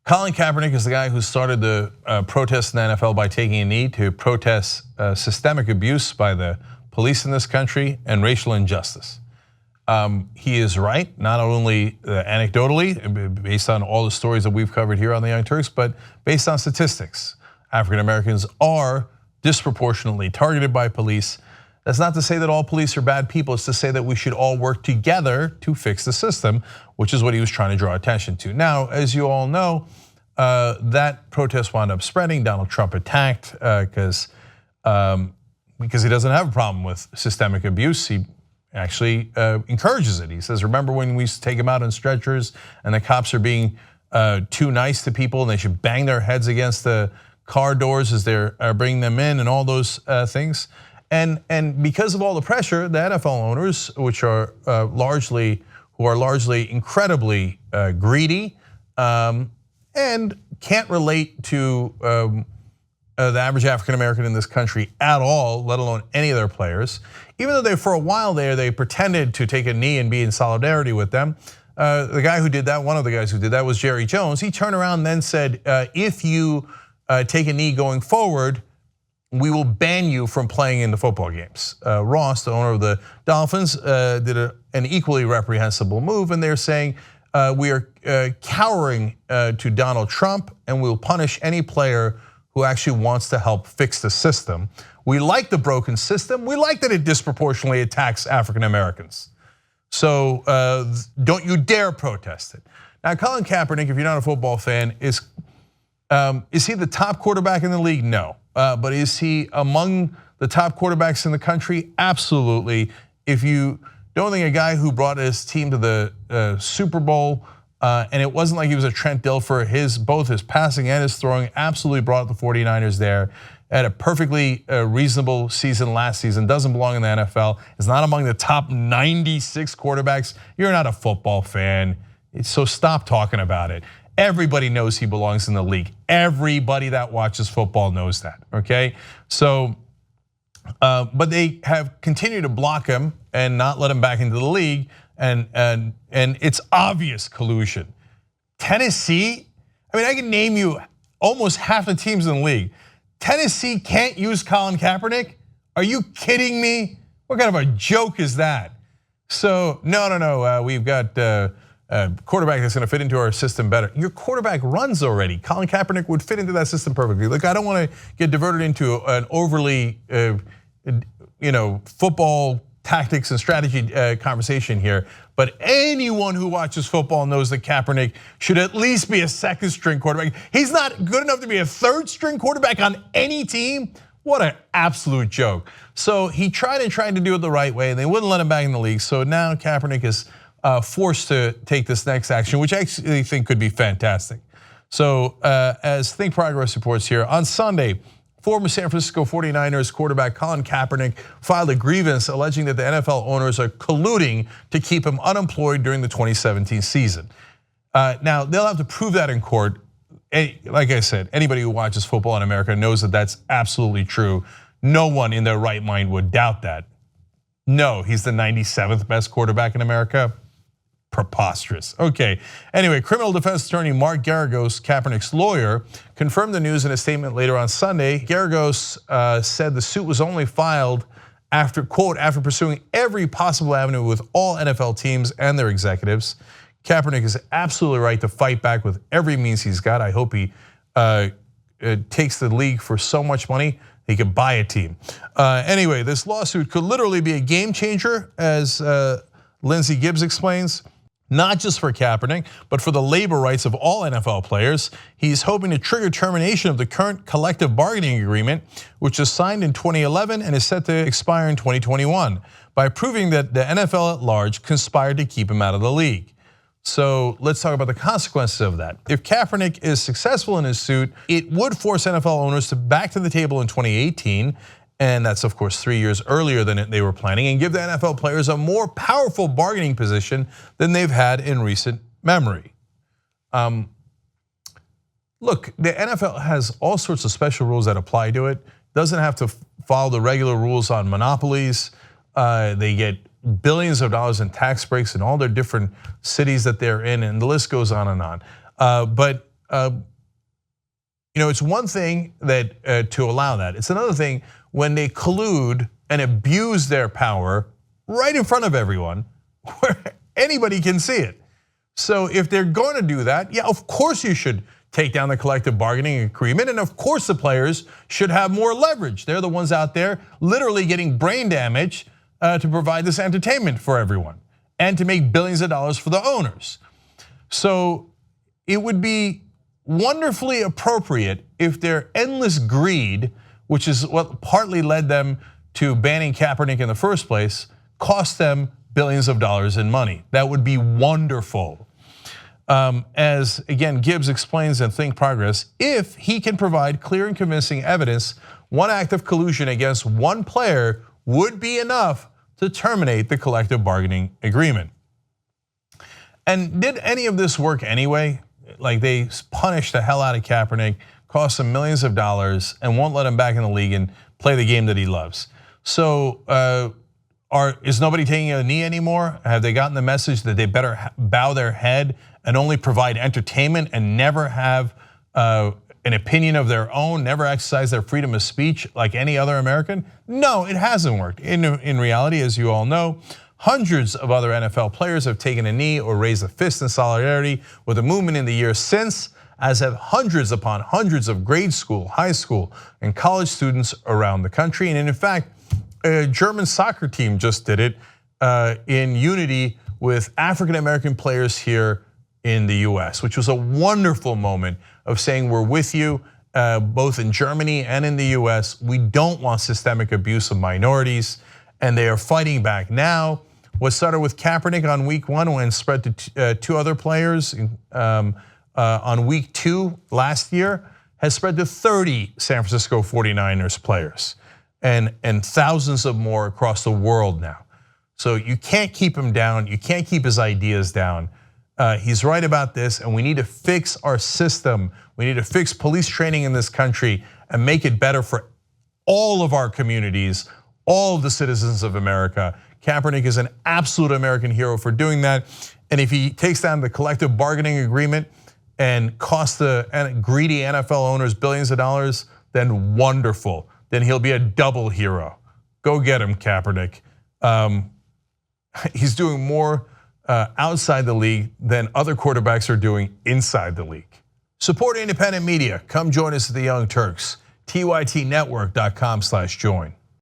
Colin Kaepernick is the guy who started the protest in the NFL by taking a knee to protest systemic abuse by the police in this country and racial injustice. He is right, not only anecdotally, based on all the stories that we've covered here on the Young Turks, but based on statistics. African Americans are disproportionately targeted by police. That's not to say that all police are bad people, it's to say that we should all work together to fix the system, which is what he was trying to draw attention to. Now, as you all know, that protest wound up spreading. Donald Trump attacked because he doesn't have a problem with systemic abuse. He actually encourages it. He says, remember when we used to take them out on stretchers and the cops are being too nice to people and they should bang their heads against the car doors as they're bringing them in and all those things. And because of all the pressure, the NFL owners, which are largely incredibly greedy and can't relate to the average African American in this country at all, let alone any of their players. Even though for a while there, they pretended to take a knee and be in solidarity with them. The guy who did that, one of the guys who did that was Jerry Jones. He turned around and then said, if you take a knee going forward, we will ban you from playing in the football games. Ross, the owner of the Dolphins, did an equally reprehensible move, and they're saying we are cowering to Donald Trump, and we'll punish any player who actually wants to help fix the system. We like the broken system. We like that it disproportionately attacks African Americans. So don't you dare protest it. Now, Colin Kaepernick, if you're not a football fan, is he the top quarterback in the league? No. But is he among the top quarterbacks in the country? Absolutely. If you don't think a guy who brought his team to the Super Bowl, and it wasn't like he was a Trent Dilfer, both his passing and his throwing absolutely brought the 49ers there. Had a perfectly reasonable season last season, doesn't belong in the NFL, is not among the top 96 quarterbacks. You're not a football fan, so stop talking about it. Everybody knows he belongs in the league. Everybody that watches football knows that, okay? So, but they have continued to block him and not let him back into the league, and it's obvious collusion. Tennessee, I mean, I can name you almost half the teams in the league. Tennessee can't use Colin Kaepernick? Are you kidding me? What kind of a joke is that? So, no, we've got quarterback that's going to fit into our system better. Your quarterback runs already. Colin Kaepernick would fit into that system perfectly. Look, I don't want to get diverted into an overly, football tactics and strategy conversation here. But anyone who watches football knows that Kaepernick should at least be a second string quarterback. He's not good enough to be a third string quarterback on any team. What an absolute joke. So he tried to do it the right way, and they wouldn't let him back in the league. So now Kaepernick is forced to take this next action, which I actually think could be fantastic. So as Think Progress reports here, on Sunday, former San Francisco 49ers quarterback Colin Kaepernick filed a grievance alleging that the NFL owners are colluding to keep him unemployed during the 2017 season. Now, they'll have to prove that in court. Like I said, anybody who watches football in America knows that that's absolutely true. No one in their right mind would doubt that. No, he's the 97th best quarterback in America. Preposterous. Okay, anyway, criminal defense attorney Mark Geragos, Kaepernick's lawyer, confirmed the news in a statement later on Sunday. Geragos said the suit was only filed after, quote, after pursuing every possible avenue with all NFL teams and their executives. Kaepernick is absolutely right to fight back with every means he's got. I hope he takes the league for so much money he could buy a team. Anyway, this lawsuit could literally be a game changer, as Lindsey Gibbs explains. Not just for Kaepernick, but for the labor rights of all NFL players. He's hoping to trigger termination of the current collective bargaining agreement, which was signed in 2011 and is set to expire in 2021, by proving that the NFL at large conspired to keep him out of the league. So let's talk about the consequences of that. If Kaepernick is successful in his suit, it would force NFL owners to back to the table in 2018, and that's of course 3 years earlier than they were planning, and give the NFL players a more powerful bargaining position than they've had in recent memory. Look, the NFL has all sorts of special rules that apply to it. Doesn't have to follow the regular rules on monopolies. They get billions of dollars in tax breaks in all their different cities that they're in, and the list goes on and on. But It's one thing that to allow that. It's another thing when they collude and abuse their power right in front of everyone, where anybody can see it. So if they're going to do that, yeah, of course you should take down the collective bargaining agreement, and of course the players should have more leverage. They're the ones out there literally getting brain damage to provide this entertainment for everyone and to make billions of dollars for the owners. So it would be wonderfully appropriate if their endless greed, which is what partly led them to banning Kaepernick in the first place, cost them billions of dollars in money. That would be wonderful. As again, Gibbs explains in Think Progress, if he can provide clear and convincing evidence, one act of collusion against one player would be enough to terminate the collective bargaining agreement. And did any of this work anyway? Like, they punished the hell out of Kaepernick, cost him millions of dollars, and won't let him back in the league and play the game that he loves. So is nobody taking a knee anymore? Have they gotten the message that they better bow their head and only provide entertainment and never have an opinion of their own, never exercise their freedom of speech like any other American? No, it hasn't worked. In reality, as you all know, hundreds of other NFL players have taken a knee or raised a fist in solidarity with the movement in the years since, as have hundreds upon hundreds of grade school, high school, and college students around the country. And in fact, a German soccer team just did it in unity with African American players here in the US, which was a wonderful moment of saying we're with you, both in Germany and in the US. We don't want systemic abuse of minorities, and they are fighting back now. What started with Kaepernick on week 1 and spread to 2 other players on week 2 last year has spread to 30 San Francisco 49ers players and thousands of more across the world now. So you can't keep him down, you can't keep his ideas down. He's right about this, and we need to fix our system. We need to fix police training in this country and make it better for all of our communities, all of the citizens of America. Kaepernick is an absolute American hero for doing that. And if he takes down the collective bargaining agreement and costs the greedy NFL owners billions of dollars, then wonderful. Then he'll be a double hero. Go get him, Kaepernick. He's doing more outside the league than other quarterbacks are doing inside the league. Support independent media. Come join us at the Young Turks. TYTnetwork.com/join.